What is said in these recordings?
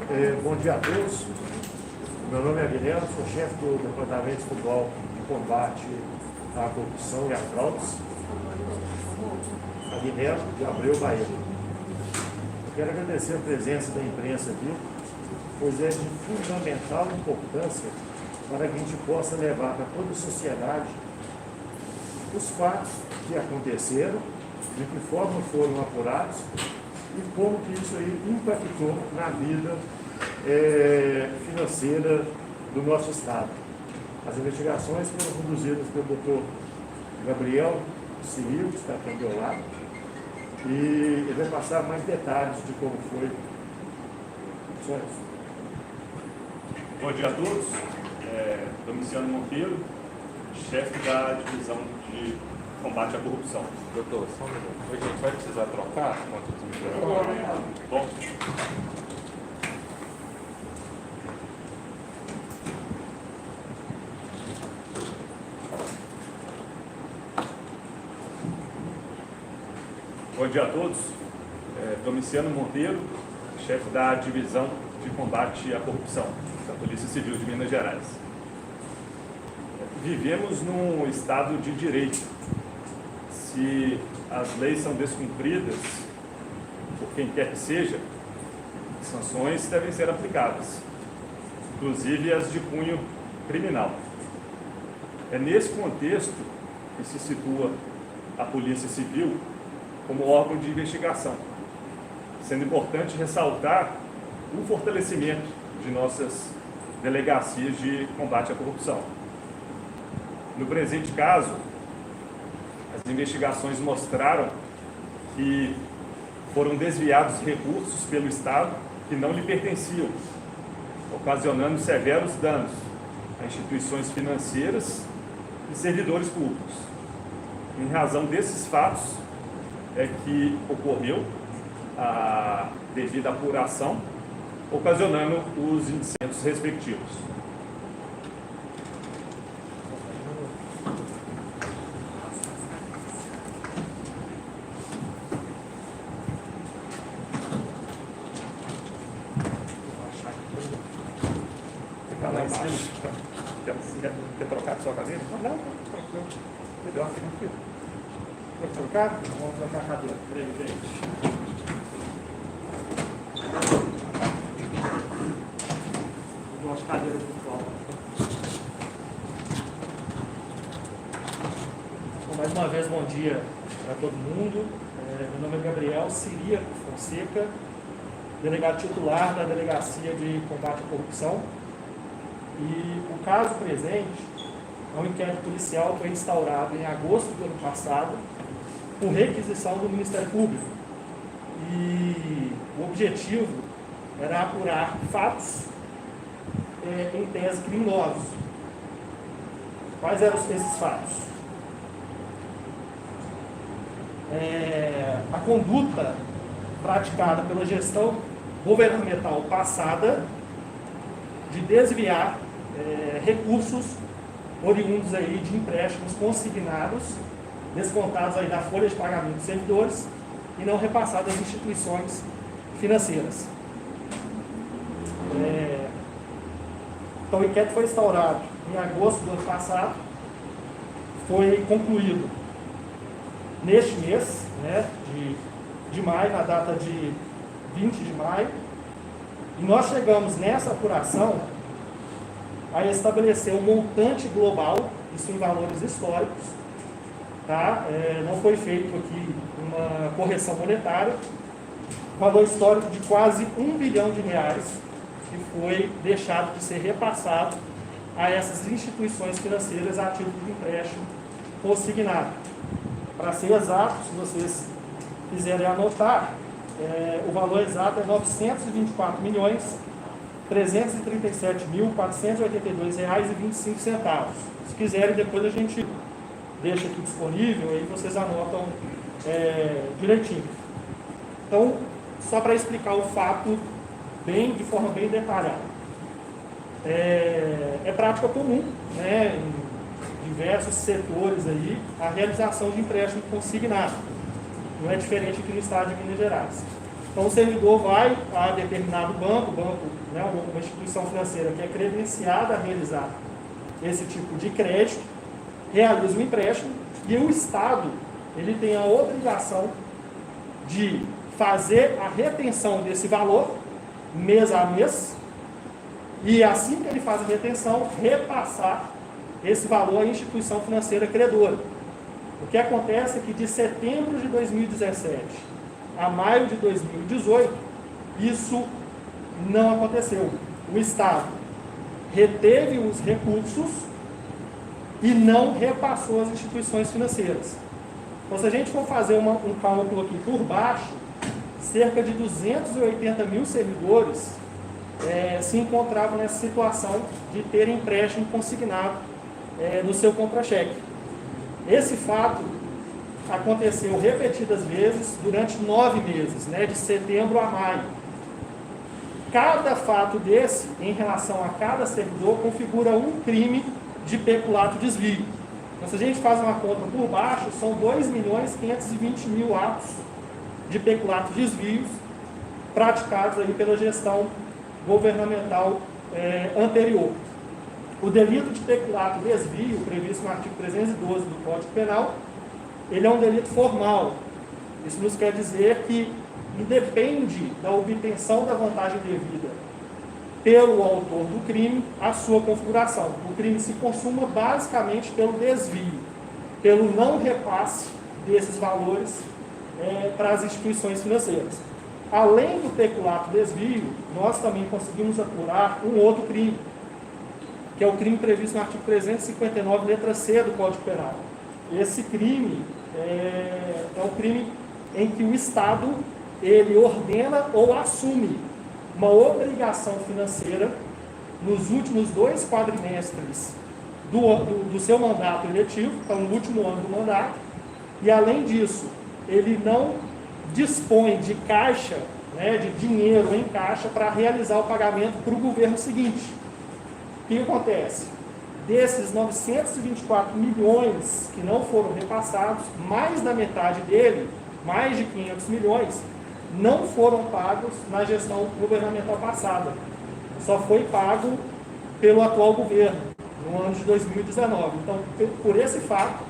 Bom dia a todos. Meu nome é Guilherme, sou chefe do Departamento de Futebol de Combate à Corrupção e às Fraudes. Guilherme de Abreu, Bahia. Eu quero agradecer a presença da imprensa aqui, pois é de fundamental importância para que a gente possa levar para toda a sociedade os fatos que aconteceram, de que forma foram apurados e como que isso aí impactou na vida financeira do nosso Estado. As investigações foram conduzidas pelo Dr. Gabriel Civil, que está aqui ao meu lado, e ele vai passar mais detalhes de como foi. Só isso. Bom dia a todos. Domiciano Monteiro, chefe da divisão de combate à corrupção. Doutor, só um minuto. A gente vai precisar trocar quanto dos microfones? Bom. Bom dia a todos. Domiciano Monteiro, chefe da divisão de combate à corrupção da Polícia Civil de Minas Gerais. Vivemos num estado de direito. Se as leis são descumpridas, por quem quer que seja, sanções devem ser aplicadas, inclusive as de cunho criminal. É nesse contexto que se situa a Polícia Civil como órgão de investigação, sendo importante ressaltar o fortalecimento de nossas delegacias de combate à corrupção. No presente caso, as investigações mostraram que foram desviados recursos pelo Estado que não lhe pertenciam, ocasionando severos danos a instituições financeiras e servidores públicos. Em razão desses fatos, é que ocorreu a devida apuração, ocasionando os indiciamentos respectivos. Quer trocar a sua cadeira? Não, tranquilo. Melhor, fica aqui. Quer trocar? Vamos trocar a cadeira. Peraí. Duas cadeiras virtual. Mais uma vez, bom dia para todo mundo. Meu nome é Gabriel Ciria Fonseca, delegado titular da Delegacia de Combate à Corrupção. E o caso presente é um inquérito policial que foi instaurado em agosto do ano passado por requisição do Ministério Público. E o objetivo era apurar fatos em tese criminosos. Quais eram esses fatos? A conduta praticada pela gestão governamental passada de desviar recursos oriundos aí de empréstimos consignados, descontados aí da folha de pagamento dos servidores e não repassados às instituições financeiras. Então, o inquérito foi instaurado em agosto do ano passado, foi concluído neste mês, de maio, na data de 20 de maio, e nós chegamos nessa apuração a estabelecer um montante global, isso em valores históricos, tá? Não foi feito aqui uma correção monetária, valor histórico de quase R$1 bilhão que foi deixado de ser repassado a essas instituições financeiras a título de empréstimo consignado. Para ser exato, se vocês quiserem anotar, o valor exato é R$937.482,25. Se quiserem, depois a gente deixa aqui disponível, aí vocês anotam direitinho. Então, só para explicar o fato de forma bem detalhada. É prática comum, em diversos setores aí, a realização de empréstimo consignado. Não é diferente aqui no estado de Minas Gerais. Então o servidor vai a determinado banco, o banco né, uma instituição financeira que é credenciada a realizar esse tipo de crédito, realiza o empréstimo e o Estado ele tem a obrigação de fazer a retenção desse valor mês a mês e assim que ele faz a retenção, repassar esse valor à instituição financeira credora. O que acontece é que de setembro de 2017 a maio de 2018, isso não aconteceu. O Estado reteve os recursos e não repassou às instituições financeiras. Então, se a gente for fazer um cálculo aqui por baixo, cerca de 280 mil servidores se encontravam nessa situação de ter empréstimo consignado no seu contra-cheque. Esse fato aconteceu repetidas vezes durante 9 meses, de setembro a maio. Cada fato desse, em relação a cada servidor, configura um crime de peculato desvio. Então, se a gente faz uma conta por baixo, são 2.520.000 atos de peculato desvios praticados aí pela gestão governamental anterior. O delito de peculato desvio, previsto no artigo 312 do Código Penal, ele é um delito formal. Isso nos quer dizer que independe da obtenção da vantagem devida pelo autor do crime a sua configuração. O crime se consuma basicamente pelo desvio, pelo não repasse desses valores para as instituições financeiras. Além do peculato desvio, nós também conseguimos apurar um outro crime, que é o crime previsto no artigo 359, letra C do Código Penal. Esse crime é um crime em que o Estado ele ordena ou assume uma obrigação financeira nos últimos 2 quadrimestres do seu mandato eletivo, então no último ano do mandato, e além disso, ele não dispõe de caixa, de dinheiro em caixa para realizar o pagamento para o governo seguinte. O que acontece? Desses 924 milhões que não foram repassados, mais da metade dele, mais de 500 milhões, não foram pagos na gestão governamental passada. Só foi pago pelo atual governo, no ano de 2019. Então, por esse fato,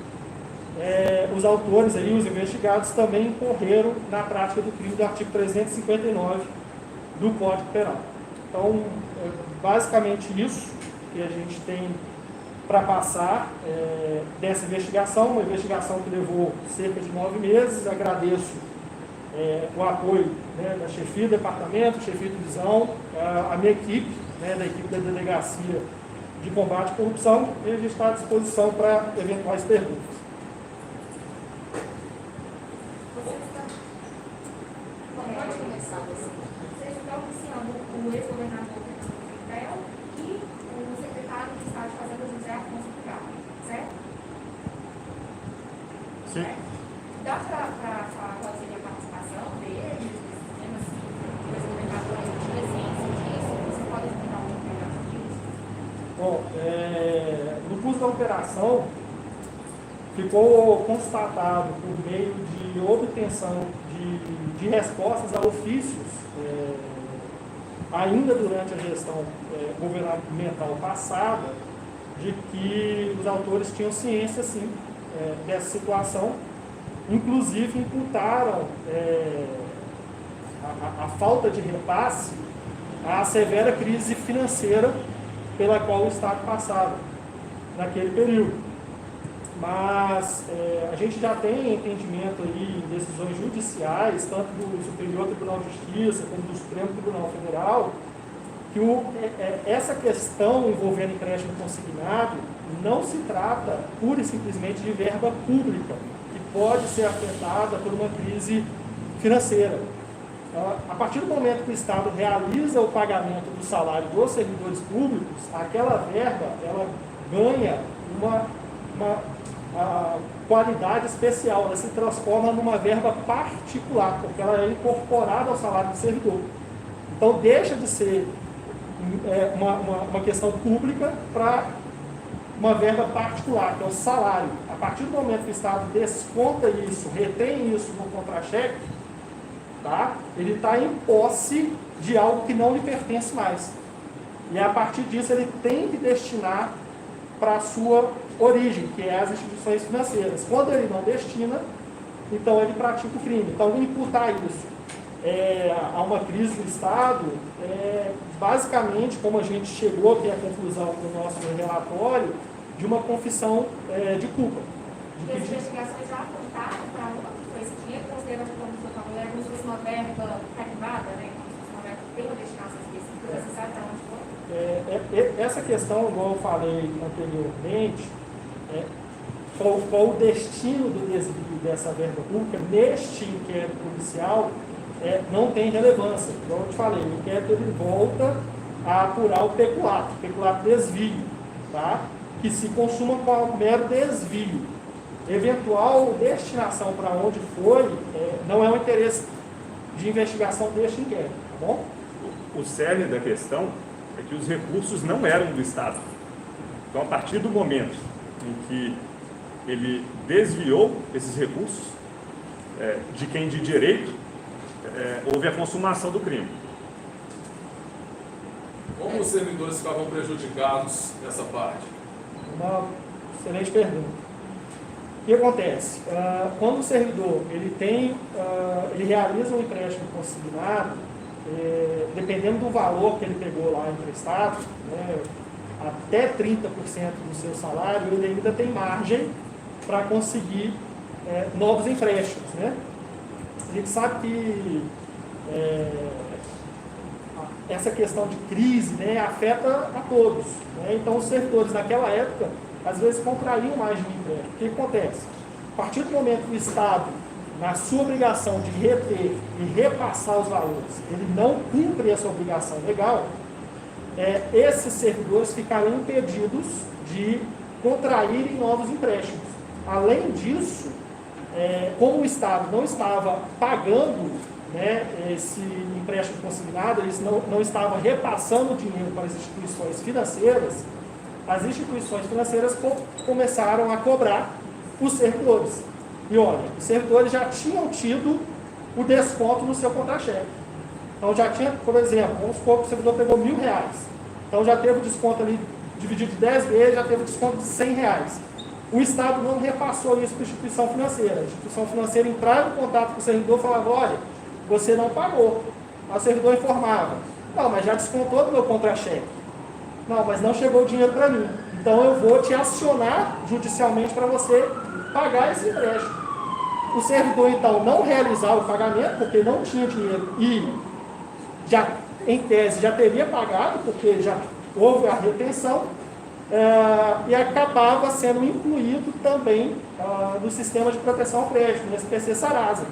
os autores, aí, os investigados, também incorreram na prática do crime do artigo 359 do Código Penal. Então, basicamente isso que a gente tem para passar dessa investigação, uma investigação que levou cerca de 9 meses. Agradeço o apoio da chefia do departamento, chefia de divisão, a minha equipe, da equipe da Delegacia de Combate à Corrupção, e a gente está à disposição para eventuais perguntas. Pode começar assim. Vocês estão oficiando o ex-governador Fernando e o secretário de Estado de Fazenda José Afonso Bugalho, certo? Sim. Dá para falar qual seria a participação deles, nesse sistema, assim, o ex-governador tinha ciência disso? Você pode explicar um pouco melhor sobre isso? Bom, no curso da operação, ficou constatado, por meio de obtenção de respostas a ofícios, ainda durante a gestão governamental passada, de que os autores tinham ciência, sim, dessa situação. Inclusive, imputaram a falta de repasse à severa crise financeira pela qual o Estado passava naquele período. Mas a gente já tem entendimento aí em decisões judiciais, tanto do Superior Tribunal de Justiça como do Supremo Tribunal Federal, que essa questão envolvendo empréstimo consignado não se trata pura e simplesmente de verba pública, que pode ser afetada por uma crise financeira. A partir do momento que o Estado realiza o pagamento do salário dos servidores públicos, aquela verba ela ganha uma qualidade especial, ela se transforma numa verba particular, porque ela é incorporada ao salário do servidor. Então deixa de ser uma questão pública para uma verba particular, que é o salário. A partir do momento que o Estado desconta isso, retém isso no contra-cheque, tá? Ele está em posse de algo que não lhe pertence mais. E a partir disso ele tem que destinar para a sua origem, que é as instituições financeiras. Quando ele não destina, então ele pratica o crime. Então, imputar isso a uma crise do Estado, basicamente, como a gente chegou aqui à conclusão do nosso relatório, de uma confissão de culpa. E as investigações já apontaram para onde foi esse dinheiro, considerando como o senhor falou, como se fosse uma verba carimbada, né? Como se fosse uma verba que tem uma destinação específica, você sabe para onde foi? Essa questão, igual eu falei anteriormente, qual o destino do desvio dessa verba pública neste inquérito policial não tem relevância. Igual eu te falei, o inquérito ele volta a apurar o peculato desvio, tá? Que se consuma com mero desvio. Eventual destinação para onde foi não é um interesse de investigação deste inquérito, tá bom? O cerne da questão é que os recursos não eram do Estado. Então, a partir do momento em que ele desviou esses recursos de quem de direito, houve a consumação do crime. Como os servidores ficavam prejudicados nessa parte? Uma excelente pergunta. O que acontece? Quando o servidor ele realiza um empréstimo consignado, dependendo do valor que ele pegou lá emprestado, né, até 30% do seu salário, ele ainda tem margem para conseguir novos empréstimos, né? A gente sabe que essa questão de crise, né, afeta a todos, né? Então, os servidores naquela época, às vezes, contraíam mais de um empréstimo. O que acontece? A partir do momento que o Estado, na sua obrigação de reter e repassar os valores, ele não cumpre essa obrigação legal, esses servidores ficariam impedidos de contraírem novos empréstimos. Além disso, como o Estado não estava pagando, né, esse empréstimo consignado, eles não estavam repassando dinheiro para as instituições financeiras, as instituições financeiras começaram a cobrar os servidores. E olha, os servidores já tinham tido o desconto no seu contra-cheque. Então já tinha, por exemplo, vamos supor que o servidor pegou R$1.000. Então já teve o desconto ali dividido de 10 vezes, já teve o desconto de R$100. O Estado não repassou isso para a instituição financeira. A instituição financeira entrava em contato com o servidor e falava, olha, você não pagou. Aí o servidor informava, não, mas já descontou do meu contra-cheque. Não, mas não chegou o dinheiro para mim. Então eu vou te acionar judicialmente para você pagar esse empréstimo. O servidor, então, não realizava o pagamento, porque não tinha dinheiro e, já, em tese, já teria pagado, porque já houve a retenção, e acabava sendo incluído também no sistema de proteção ao crédito, no SPC Sarasa.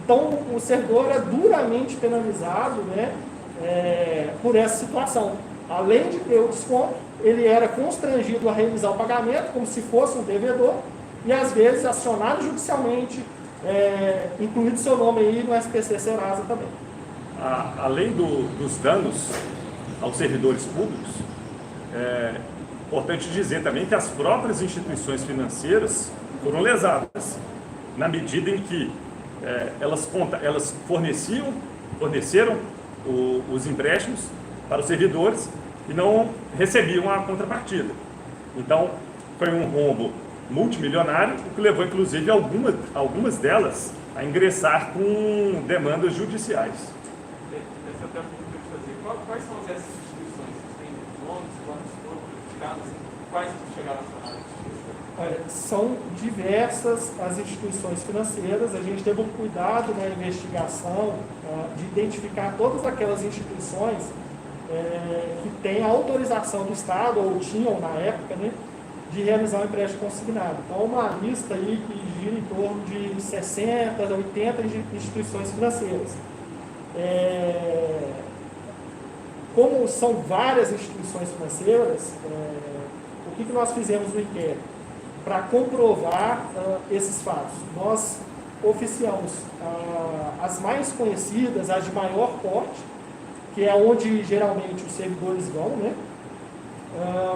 Então, o servidor é duramente penalizado, né, por essa situação. Além de ter o desconto, ele era constrangido a realizar o pagamento como se fosse um devedor e, às vezes, acionado judicialmente, incluído seu nome aí no SPC Serasa também. Além dos danos aos servidores públicos, é importante dizer também que as próprias instituições financeiras foram lesadas, na medida em que elas forneceram os empréstimos para os servidores e não recebiam a contrapartida. Então, foi um rombo multimilionário, o que levou, inclusive, algumas delas a ingressar com demandas judiciais. Essa até a pergunta que eu fazer. Quais são essas instituições? Tem nomes, quantos foram verificados? Quais chegaram a essa área? Olha, são diversas as instituições financeiras. A gente teve um cuidado na investigação de identificar todas aquelas instituições que têm a autorização do Estado, ou tinham na época, né, de realizar um empréstimo consignado. Então, uma lista aí que gira em torno de 60 a 80 instituições financeiras. Como são várias instituições financeiras, o que nós fizemos no inquérito? Para comprovar esses fatos, nós oficiamos as mais conhecidas, as de maior porte, que é onde geralmente os servidores vão, né,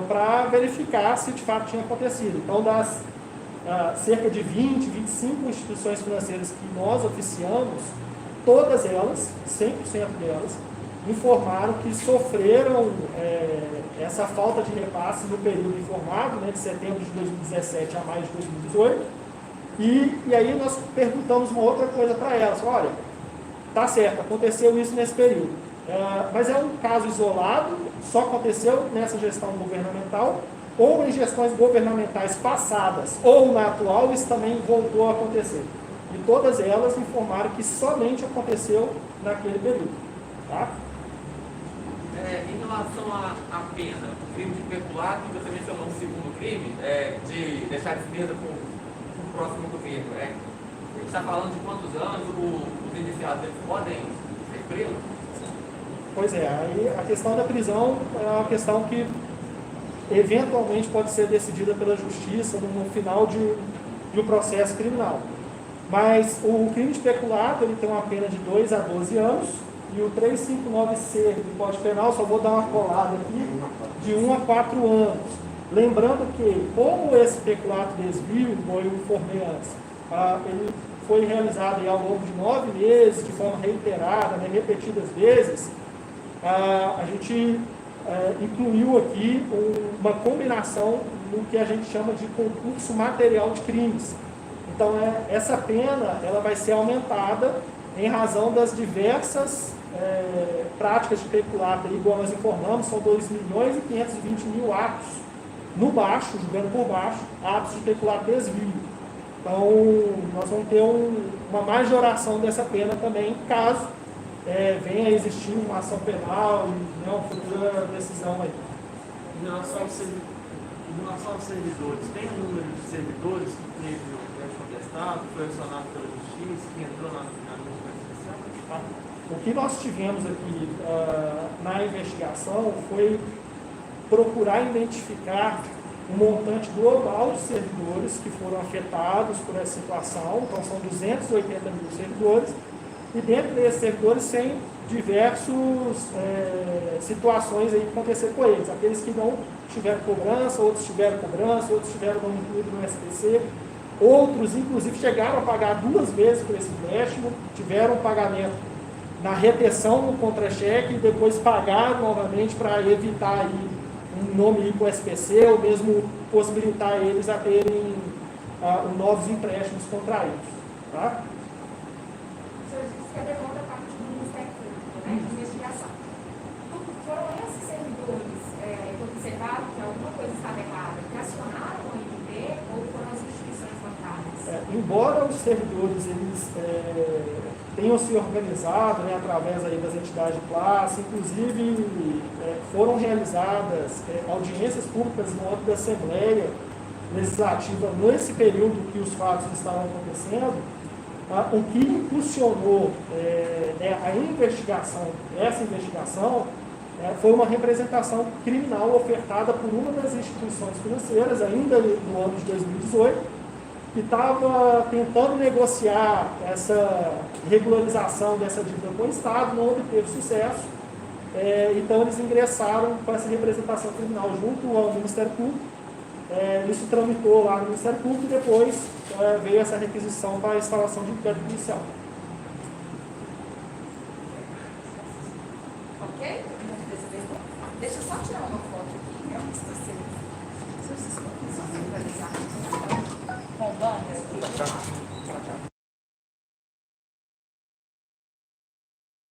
para verificar se de fato tinha acontecido. Então, das cerca de 20, 25 instituições financeiras que nós oficiamos, todas elas, 100% delas, informaram que sofreram essa falta de repasse no período informado, né, de setembro de 2017 a maio de 2018, e aí nós perguntamos uma outra coisa para elas, olha, tá certo, aconteceu isso nesse período, mas é um caso isolado, só aconteceu nessa gestão governamental, ou em gestões governamentais passadas, ou na atual, isso também voltou a acontecer. E todas elas informaram que somente aconteceu naquele período. Tá? Em relação à pena, o crime de peculato, você mencionou um segundo crime, de deixar despesa para o próximo governo. A gente está falando de quantos anos os iniciados eles podem ser presos? Pois é, aí a questão da prisão é uma questão que eventualmente pode ser decidida pela justiça no final de um processo criminal. Mas o crime de peculato ele tem uma pena de 2 a 12 anos, e o 359C do Código Penal, só vou dar uma colada aqui, de 1 a 4 anos. Lembrando que, como esse peculato desvio, como eu informei antes, ele foi realizado aí ao longo de 9 meses, de forma reiterada, né, repetidas vezes, a gente incluiu aqui uma combinação no que a gente chama de concurso material de crimes. Então, essa pena ela vai ser aumentada em razão das diversas práticas de peculato, igual nós informamos, são 2.520.000 atos no baixo, jogando por baixo, atos de peculato desvio. Então, nós vamos ter uma majoração dessa pena também, caso venha a existir uma ação penal e uma futura decisão aí. Em relação aos servidores, tem um número de servidores que teve o crédito contestado, foi acionado pela justiça, que entrou na linha especial? O que nós tivemos aqui na investigação foi procurar identificar um montante global de servidores que foram afetados por essa situação, então são 280 mil servidores, e dentro desses servidores tem diversas situações aí que aconteceram com eles, aqueles que não tiveram cobrança, outros tiveram cobrança, outros tiveram não incluído no SPC, outros inclusive chegaram a pagar 2 vezes por esse empréstimo, tiveram pagamento na retenção no contra-cheque e depois pagaram novamente para evitar aí um nome ir para o SPC ou mesmo possibilitar eles a terem novos empréstimos contraídos. Tá? O senhor disse que a demanda parte do Ministério Público, né, de investigação. Foram esses servidores que observaram que alguma coisa estava errada, que acionaram o OMB ou foram as instituições bancárias? Embora os servidores eles tenham se organizado, né, através aí das entidades de classe, inclusive foram realizadas audiências públicas no âmbito da Assembleia Legislativa nesse período que os fatos estavam acontecendo, o que impulsionou a investigação, essa investigação, foi uma representação criminal ofertada por uma das instituições financeiras, ainda no ano de 2018, que estava tentando negociar essa regularização dessa dívida com o Estado, não obteve sucesso, então eles ingressaram com essa representação criminal junto ao Ministério Público, isso tramitou lá no Ministério Público e depois veio essa requisição para a instalação de inquérito policial. Ok? Deixa eu só tirar uma foto aqui, se vocês visualizar com o banner aqui.